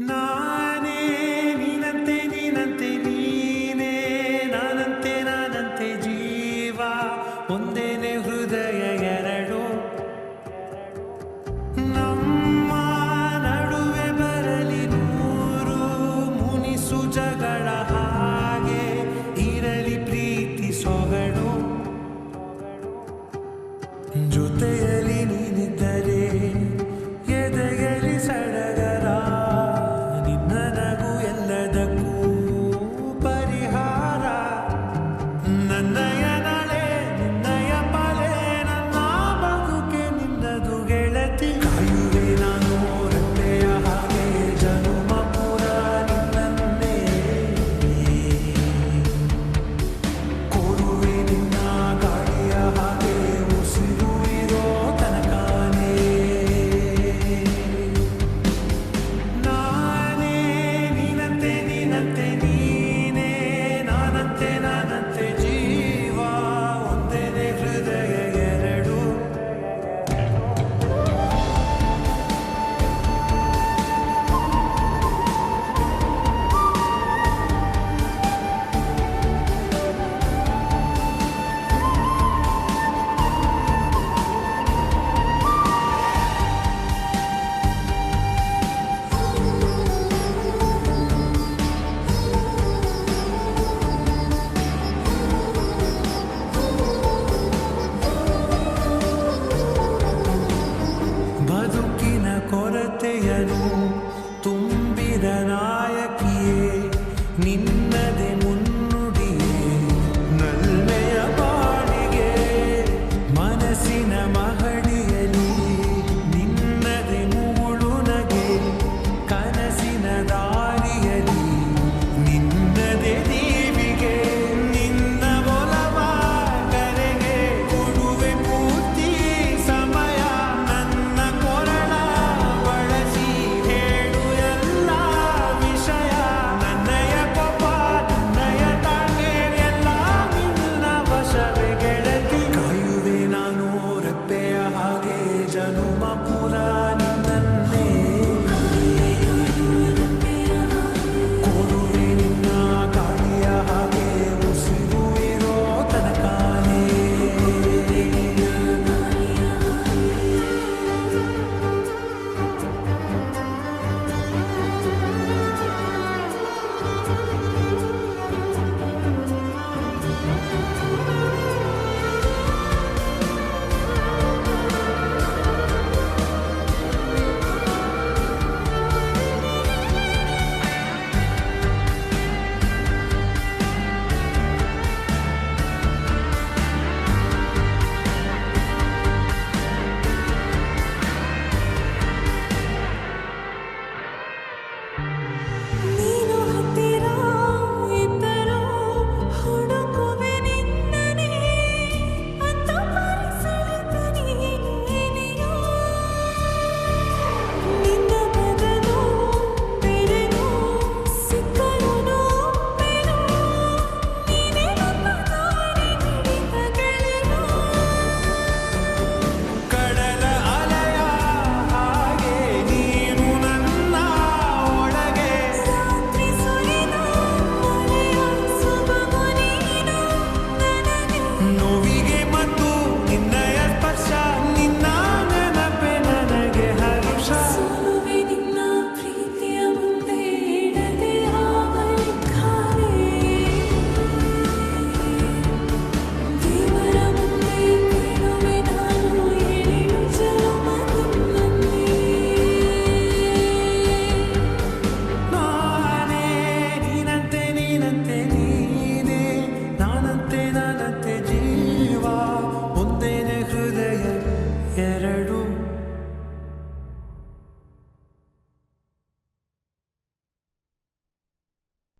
ನಾನೇ ನೀನಂತೆ ನೀನಂತೆ ನೀನೇ ನಾನಂತೆ ನಾನಂತೆ ಜೀವ ಒಂದೇನೆ ಹೃದಯ ಎರಡು ನಮ್ಮ ನಡುವೆ ಬರಲಿ ನೂರು ಮುನಿಸು ಜಗಳ ಹಾಗೆ ಇರಲಿ ಪ್ರೀತಿ ಸೊಗಡು ಜೊತೆಯಲ್ಲಿ ನೀನಿದ್ದರೆ ಎದೆಯಲ್ಲಿ ಸಡಗರ ನಿನ್ನ ನಗು ಎಲ್ಲದಕ್ಕೂ ಪರಿಹಾರ ನನ್ನಯ ನಳೆ ನಿನ್ನಯ ಬಲೆ ನನ್ನ ಬದುಕೆ ನಿನ್ನದು ಗೆಳತಿ ಕಾಯುವೆ ನಾನು ರೆಪ್ಪೆಯ ಹಾಗೆ ಜನುಮ ಪುರ ನಿನ್ನನ್ನೇ ಕೋರುವೆ ನಿನ್ನ ಗಾಳಿಯ ಹಾಗೆ ಉಸಿರು ಇರೋ ತನಕನೇ ನಾನೇ ನೀನಂತೆ ನೀನಂತೆ ನೀನೇ ನಾನಂತೆ ನಾನಂತೆ ಜೀವ ಒಂದೇನೆ ಹೃದಯ ಎರಡು ಬದುಕಿನ ಕೊರತೆಯನು ತುಂಬಿದ ನಾಯಕಿಯೇ ನಿನ್ನದೆ ಮುನ್ನುಡಿಯೇ ನಲ್ಮೆಯ ಬಾಳಿಗೆ ಮನಸ್ಸಿನ ಮಹಡಿಯಲಿ ನಿನ್ನದೆ ಮುಗುಳು ನಗೆ ಕನಸಿನ ದಾರಿಯಲಿ ನಿನ್ನದೆ ದೀವಿಗೆ ನಿನ್ನ ಒಲವ ಕರೆಗೆ ಕೊಡುವೆ ಪೂರ್ತಿ ಸಮಯ ನನ್ನ ಕೊರಳ ಬಳಸಿ ಹೇಳು ಎಲ್ಲ ವಿಷಯ ನನ್ನಯ ಕೋಪ ನನ್ನಯ ತಾಳ್ಮೆ ಎಲ್ಲ ನಿನ್ನ ವಶವೇ ಗೆಳತಿ ಕಾಯುವೆ ನಾನು ರೆಪ್ಪೆಯ ಹಾಗೆ ಜನುಮ ಪುರ ನಿನ್ನನ್ನೇ ಕೋರುವೆ ನಿನ್ನ ಗಾಳಿಯ ಹಾಗೆ ಉಸಿರು ಇರೋ ತನಕನೇ ನೀನು ಹತ್ತಿರ ಇದ್ದರೂ ಹುಡುಕುವೆ ನಿನ್ನನೇ ಅಂತ ಪರಿಸರದ ನೀನೆಯೋ ನಿನ್ನ ಬದಲು ಬೇರೆನೋ ಸಿಕ್ಕರು ನೋವೆನೋ ನೀನೇ ನನ್ನ ದಾರಿ ಹಿಡಿದ ಗೆಳೆಯೋ ಕಡಲ ಅಲೆಯ ಹಾಗೆ ನೀನು ನನ್ನ ಒಳಗೆ ರಾತ್ರಿ ಸುರಿದ ಮಳೆಯ ಸೊಬಗು ನೀನು ನನಗೆ ನೋವಿಗೆ ಮತ್ತು ನಿನ್ನಯ ಸ್ಪರ್ಶ ನಿನ್ನ ನೆನಪೆ ನನಗೆ ಹರುಷ ಸೋಲುವೆ ನಿನ್ನ ಪ್ರೀತಿಯ ಮುಂದೆ ಇಡದೆ ಆಗಲಿ ಖಾಲಿ ದೇವರ ಮುಂದೆ ಬೀಳುವೆ ನಾನು ಏಳು ಜನ್ಮ ನಿನ್ನನ್ನೇ ನಾನೇ ನೀನಂತೆ ನೀನಂತೆ ನೀನೇ ನಾನಂತೆ ನಾನಂತೆ ಜೀವ ಒಂದೇನೆ ಹೃದಯ